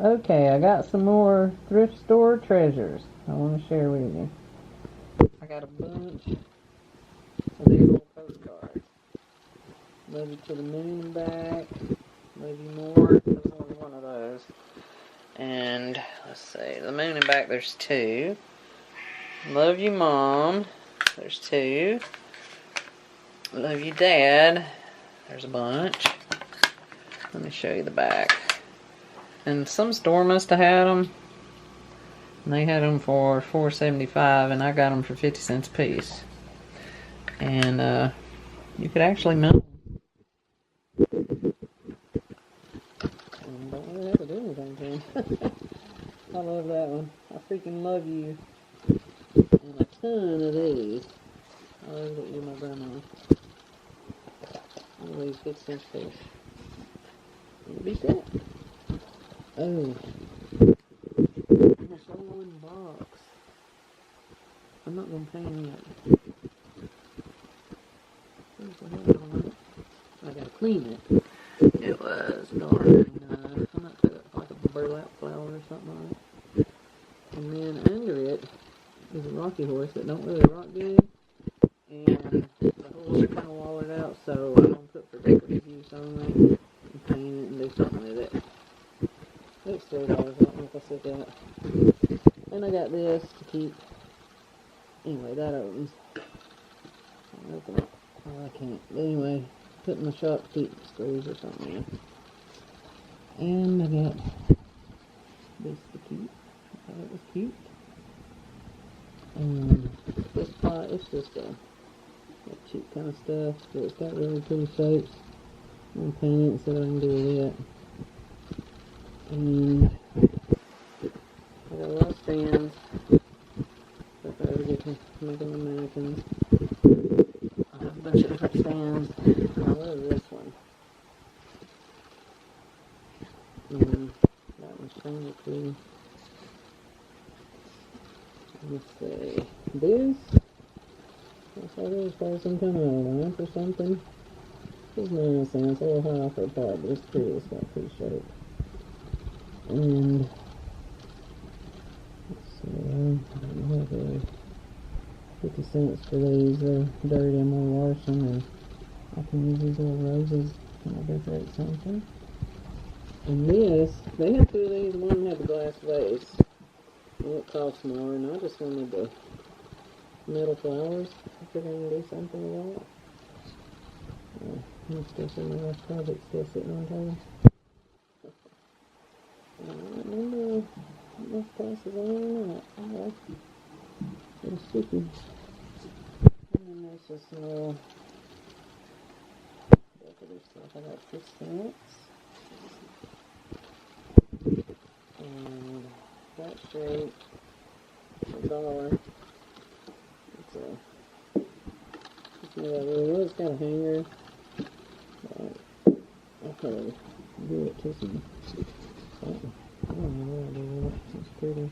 Okay, I got some more thrift store treasures I want to share with you. I got a bunch of these little postcards. Love you to the moon and back. Love you more. There's only one of those. And let's see, the moon and back, there's two. Love you, Mom. There's two. Love you, Dad. There's a bunch. Let me show you the back. And some store must have had them. And they had them for $4.75, and I got them for 50 cents a piece. And you could actually mail them. And don't really have to do anything to them. I love that one. I freaking love you. And a ton of these. I love that you're my grandma. All these 50 cents a piece. You beat that? Oh. It's all in the box. I'm not going to pay any of it. I got to clean it. It was $1.99. I'm not sure that's like a burlap flower or something like that. And then under it is a rocky horse that don't really rock good. And the holes are kind of walled out, so I'm going to put for decorative use only. And paint it and do something with it. It's $3, I don't know if I said that. And I got this to keep. Anyway, that opens. I'll open it. Oh, I can't. But anyway, put in the shop to keep screws or something in. And I got this to keep. I thought it was cute. This pot, it's just a cheap kind of stuff, but it's got really pretty shapes. I'm going to paint it and see what I can do with it. And I got a lot of stands. If I ever get to making the mannequins, I have a bunch of different stands. I love this one. And that one's kind of cool. Let's see. This, I thought it was probably some kind of a lamp or something. It's 99 cents, a little high for a pot, but it's pretty. It's got a pretty shape. And let's see, I don't know, really 50 cents for these. They're dirty and more Larson, and I can use these little roses when I decorate something. And this, they have two of these. One had the glass vase, and it costs more, and I just wanted the metal flowers. I figured I can do something with that. I'm still sitting on that project, still sitting on table. I don't remember enough prices on it or not. Alright. It's sticky. And then there's just some little decorative stuff. I got 6 cents. And that shape, $1. It's made out of wood. It's got a hanger. I'll probably do it to some. I don't know what I do with it. It's pretty.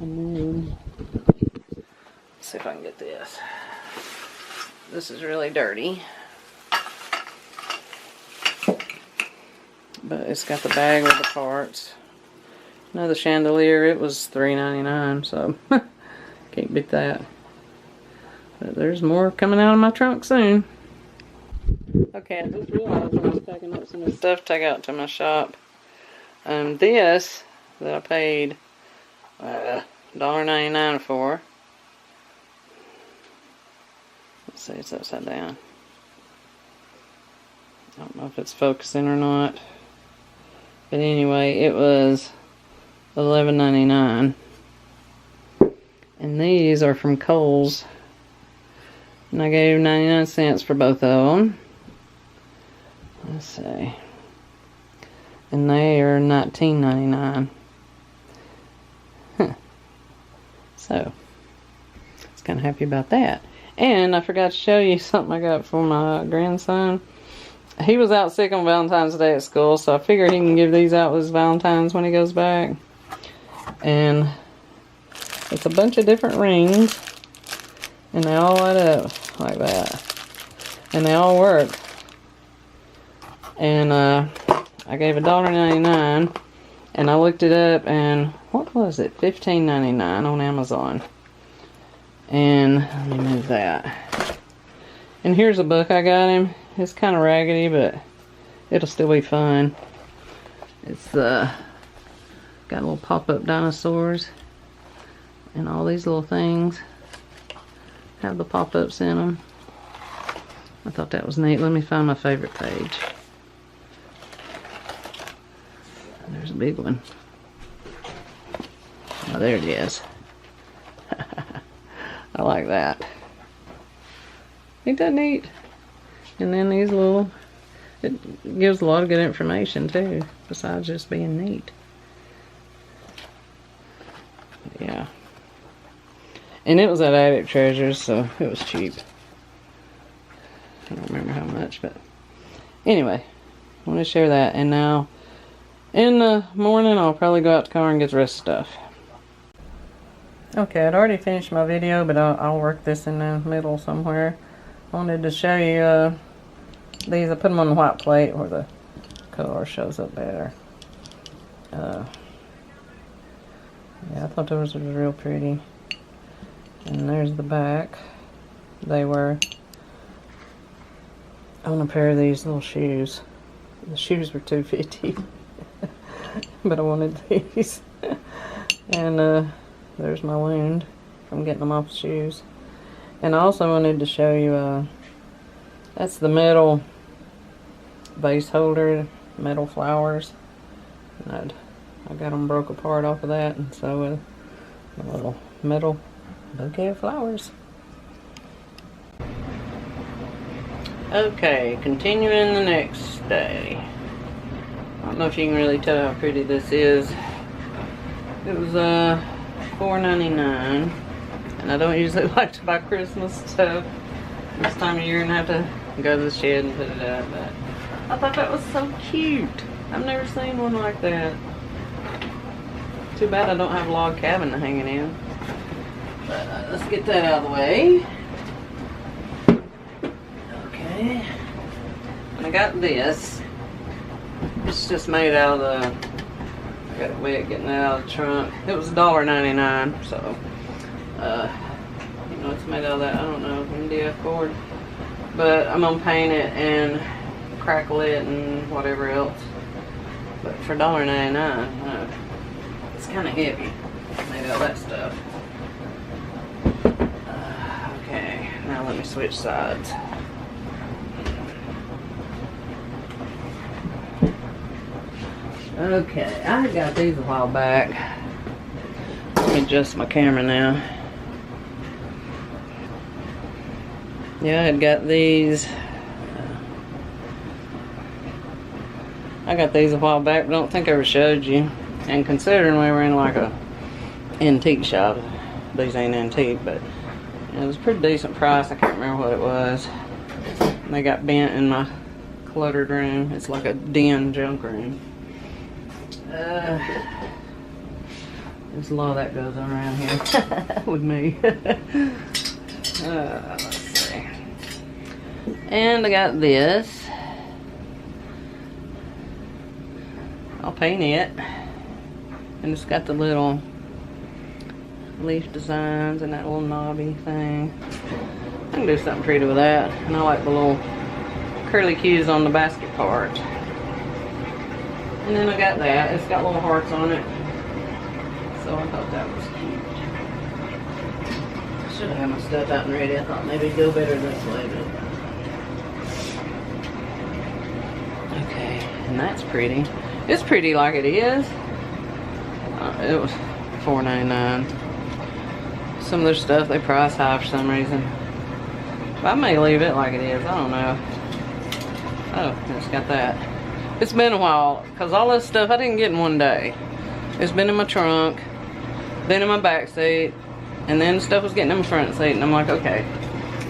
And then, let's see if I can get this. This is really dirty. But it's got the bag with the parts. Another chandelier. It was $3.99, so can't beat that. But there's more coming out of my trunk soon. Okay, I just realized when I was packing up some of the stuff to take out to my shop. This that I paid $1.99 for. Let's see, it's upside down. I don't know if it's focusing or not. But anyway, it was $11.99. And these are from Kohl's. And I gave 99 cents for both of them. Let's see. And they are $19.99. Huh. So, I was kind of happy about that. And I forgot to show you something I got for my grandson. He was out sick on Valentine's Day at school, so I figured he can give these out as Valentine's when he goes back. And it's a bunch of different rings. And they all light up like that. And they all work. And I gave $1.99. And I looked it up, and what was it? $15.99 on Amazon. And let me move that. And here's a book I got him. It's kind of raggedy, but it'll still be fun. It's got little pop-up dinosaurs and all these little things have the pop-ups in them. I thought that was neat. Let me find my favorite page. There's a big one. Oh, there it is. I like that. Ain't that neat? And then these little, it gives a lot of good information too, besides just being neat. Yeah. And it was at Attic Treasures, so it was cheap. I don't remember how much, but anyway, I want to share that. And now, in the morning, I'll probably go out to the car and get the rest of the stuff. Okay, I'd already finished my video, but I'll work this in the middle somewhere. I wanted to show you these. I put them on the white plate where the color shows up better. Yeah, I thought those were real pretty. And there's the back. They were on a pair of these little shoes. The shoes were $2.50, but I wanted these. And there's my wound from getting them off the shoes. And I also wanted to show you, that's the metal vase holder, metal flowers. And I got them broke apart off of that, and so a little metal bouquet of flowers. Okay, continuing the next day. I don't know if you can really tell how pretty this is. It was $4.99, and I don't usually like to buy Christmas stuff this time of year and have to go to the shed and put it out, but I thought that was so cute. I've never seen one like that. Too bad I don't have a log cabin to hang it in. But let's get that out of the way. Okay. And I got this. It's just made out of the, I got it wet getting that out of the trunk. It was $1.99, so you know, it's made out of that, I don't know, MDF board. But I'm gonna paint it and crackle it and whatever else. But for $1.99, it's kind of heavy. Made out of that stuff. Okay, now let me switch sides. Okay, I got these a while back. Let me adjust my camera now. Yeah, I had got these. I got these a while back, but I don't think I ever showed you. And considering we were in like a antique shop, these ain't antique, but it was a pretty decent price. I can't remember what it was. And they got bent in my cluttered room. It's like a den junk room. There's a lot of that goes on around here with me. Let's see. And I got this. I'll paint it. And it's got the little leaf designs and that little knobby thing. I can do something pretty with that. And I like the little curly cues on the basket part. And then I got that. It's got little hearts on it. So I thought that was cute. I should have had my stuff out and ready. I thought maybe it'd go better this way, but okay, and that's pretty. It's pretty like it is. It was $4.99. Some of their stuff they price high for some reason. But I may leave it like it is. I don't know. Oh, it's got that. It's been a while, because all this stuff I didn't get in one day. It's been in my trunk, then in my back seat, and then stuff was getting in my front seat, and I'm like, okay,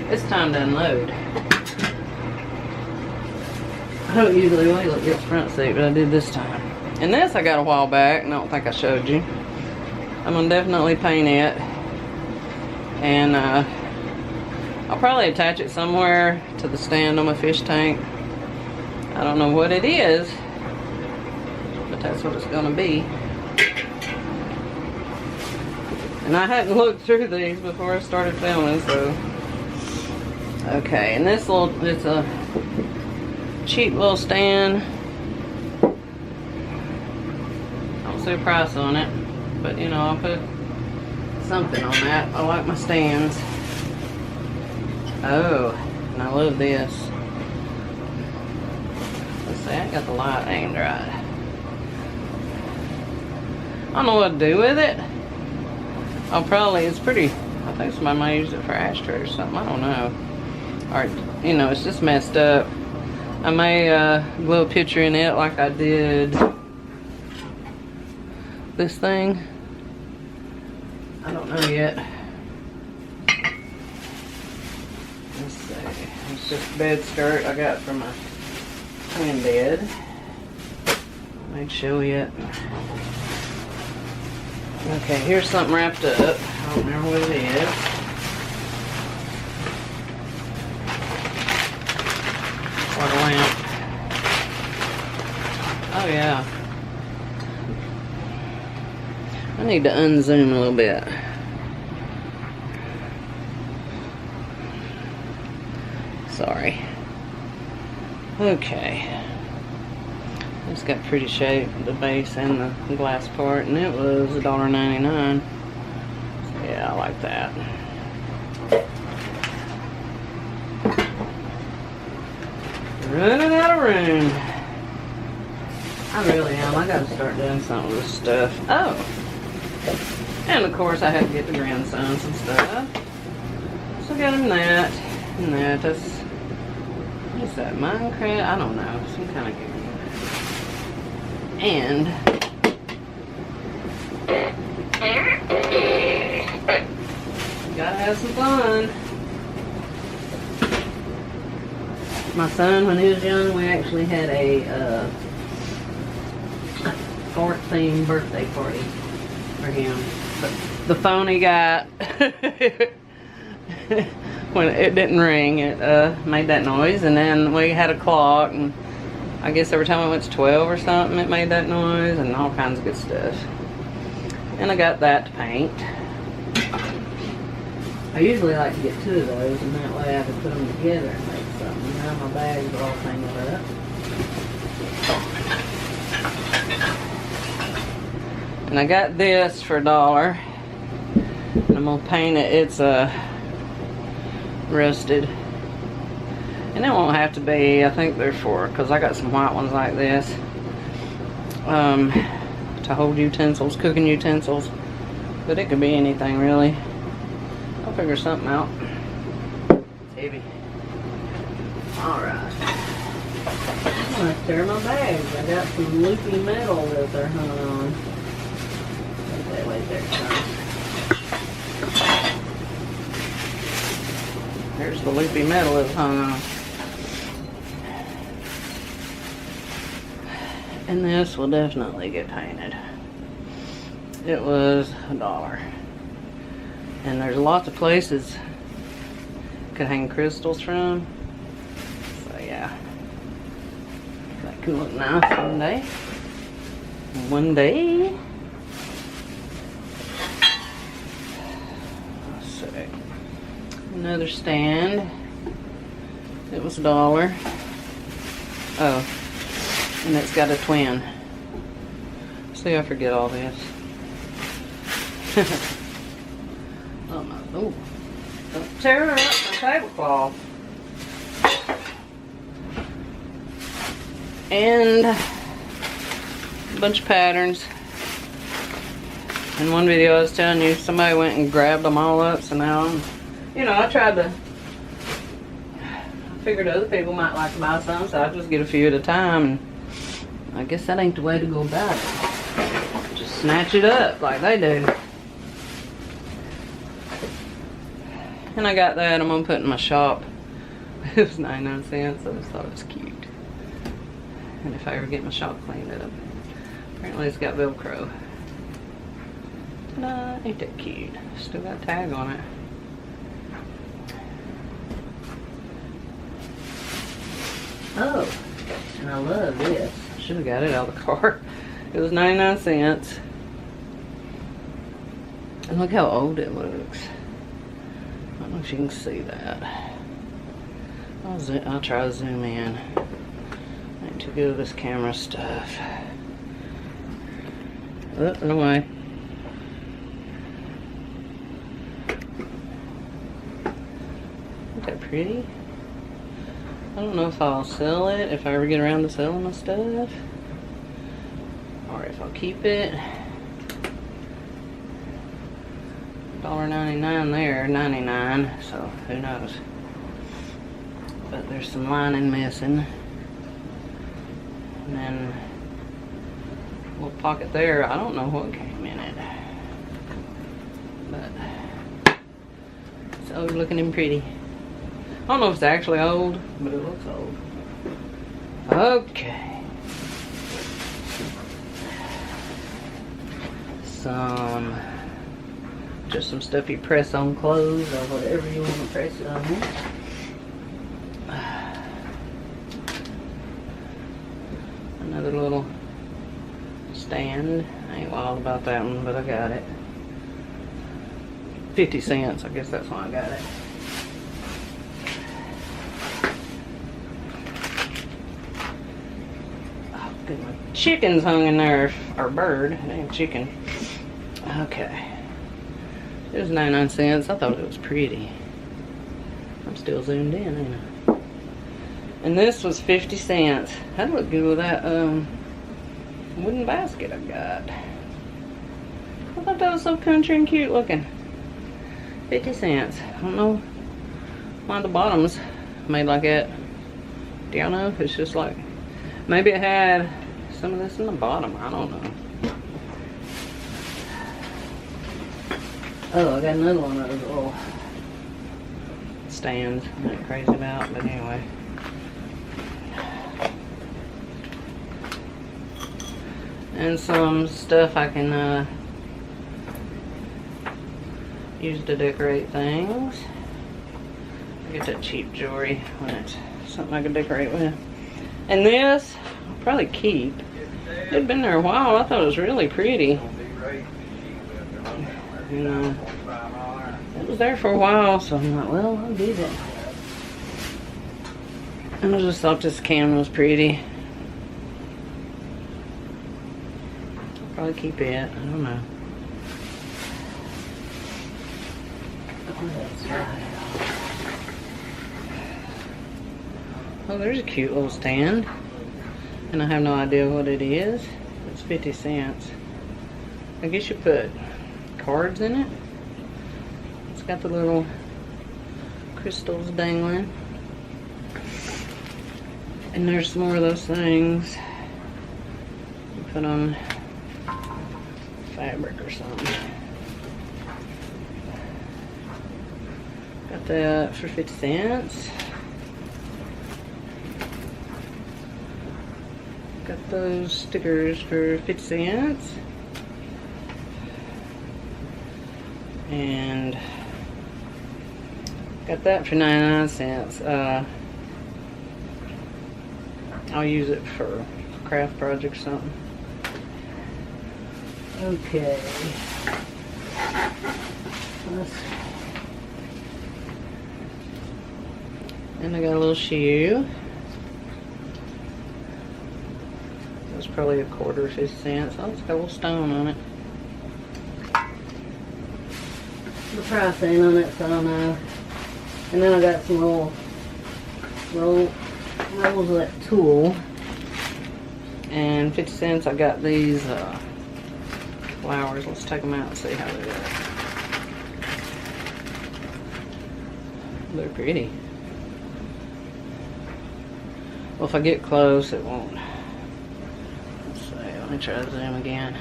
it's time to unload. I don't usually wait till it gets front seat, but I did this time. And this I got a while back, and I don't think I showed you. I'm gonna definitely paint it, and I'll probably attach it somewhere to the stand on my fish tank. I don't know what it is, but that's what it's gonna be. And I hadn't looked through these before I started filming, so. Okay, and this little, it's a cheap little stand. I don't see a price on it, but you know, I'll put something on that. I like my stands. Oh, and I love this. Let's see, I got the light aimed right. I don't know what to do with it. I'll probably, it's pretty, I think somebody might use it for ashtray or something, I don't know. Or, you know, it's just messed up. I may glue a picture in it like I did this thing. I don't know yet. Let's see. It's just a bed skirt I got from my twin bed. I may show you it. Okay, here's something wrapped up. I don't remember what it is. What a lamp. Oh yeah. I need to unzoom a little bit. Sorry. Okay. It's got pretty shape, the base and the glass part, and it was $1.99. So yeah, I like that. Running out of room. I really am. I gotta start doing something with this stuff. Oh! And of course I had to get the grandson some stuff. So I got him that. And that. That's, what's that? Minecraft? I don't know. Some kind of game. And gotta have some fun. My son, when he was young, we actually had a fort-themed birthday party for him. But the phone he got, when it didn't ring, it made that noise, and then we had a clock, and I guess every time it went to 12 or something, it made that noise, and all kinds of good stuff. And I got that to paint. I usually like to get two of those, and that way I can put them together and make something. Now my bags are all tangled up. And I got this for $1. And I'm gonna paint it. It's rusted. And it won't have to be, I think they're for, because I got some white ones like this. To hold utensils, cooking utensils. But it could be anything really. I'll figure something out. It's heavy. Alright. I'm going to tear my bags. I got some loopy metal that they're hung on. Wait, there it comes. There's the loopy metal that's hung on. And this will definitely get painted. It was $1. And there's lots of places you could hang crystals from. So yeah. That can look nice one day. One day. Let's see. Another stand. It was $1. Oh. And it's got a twin. See, I forget all this. Oh my, oh. Don't tear up my tablecloth. And a bunch of patterns. In one video I was telling you, somebody went and grabbed them all up, so now I'm, you know, I tried to, I figured other people might like to buy some, so I just get a few at a time. And I guess that ain't the way to go about it. Just snatch it up like they do. And I got that I'm gonna put in my shop. It was 99 cents, so I just thought it was cute. And if I ever get my shop cleaned up. Apparently it's got Velcro. Ta-da! Ain't that cute? Still got a tag on it. Oh, and I love this. Should have got it out of the car. It was 99 cents. And look how old it looks. I don't know if you can see that. I'll try to zoom in. I ain't too good at this camera stuff. Oh, no way. Isn't that pretty? I don't know if I'll sell it, if I ever get around to selling my stuff, or if I'll keep it. $1.99 there, 99, so who knows. But there's some lining missing. And then a little pocket there, I don't know what came in it. But it's old looking and pretty. I don't know if it's actually old, but it looks old. Okay. Just some stuff you press on clothes or whatever you want to press it on. Another little stand. I ain't wild about that one, but I got it. 50 cents, I guess that's why I got it. Oh, good one. Chickens hung in there, or bird, it ain't chicken. Okay. It was 99 cents. I thought it was pretty. I'm still zoomed in, ain't I? And this was 50 cents. That'd look good with that wooden basket I got. I thought that was so country and cute looking. 50 cents. I don't know why the bottom's made like that. Do y'all know? It's just like, maybe it had some of this in the bottom. I don't know. Oh, I got another one of those little stands I'm not crazy about, but anyway. And some stuff I can use to decorate things. I get that cheap jewelry when it's something I can decorate with. And this, I'll probably keep. It had been there a while. I thought it was really pretty. You know, it was there for a while, so I'm like, well, I'll get it. And I just thought this can was pretty. I'll probably keep it. I don't know. Oh, there's a cute little stand. And I have no idea what it is. It's 50 cents. I guess you put cards in it. It's got the little crystals dangling. And there's more of those things. You put on fabric or something. Got that for 50 cents. Got those stickers for 50 cents. And got that for 99 cents. I'll use it for a craft project or something. Okay. And I got a little shoe. It was probably a quarter, 50 cents. Oh, it's got a little stone on it. The price ain't on it, so I don't know. And then I got some little rolls of that tulle. And 50 cents, I got these flowers. Let's take them out and see how they look. They're pretty. Well, if I get close, it won't. Let's see, let me try to zoom again.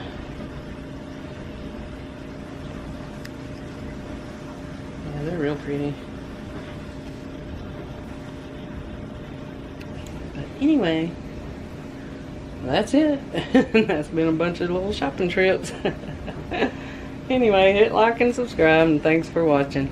Yeah, they're real pretty. But anyway, that's it. That's been a bunch of little shopping trips. Anyway, hit like and subscribe, and thanks for watching.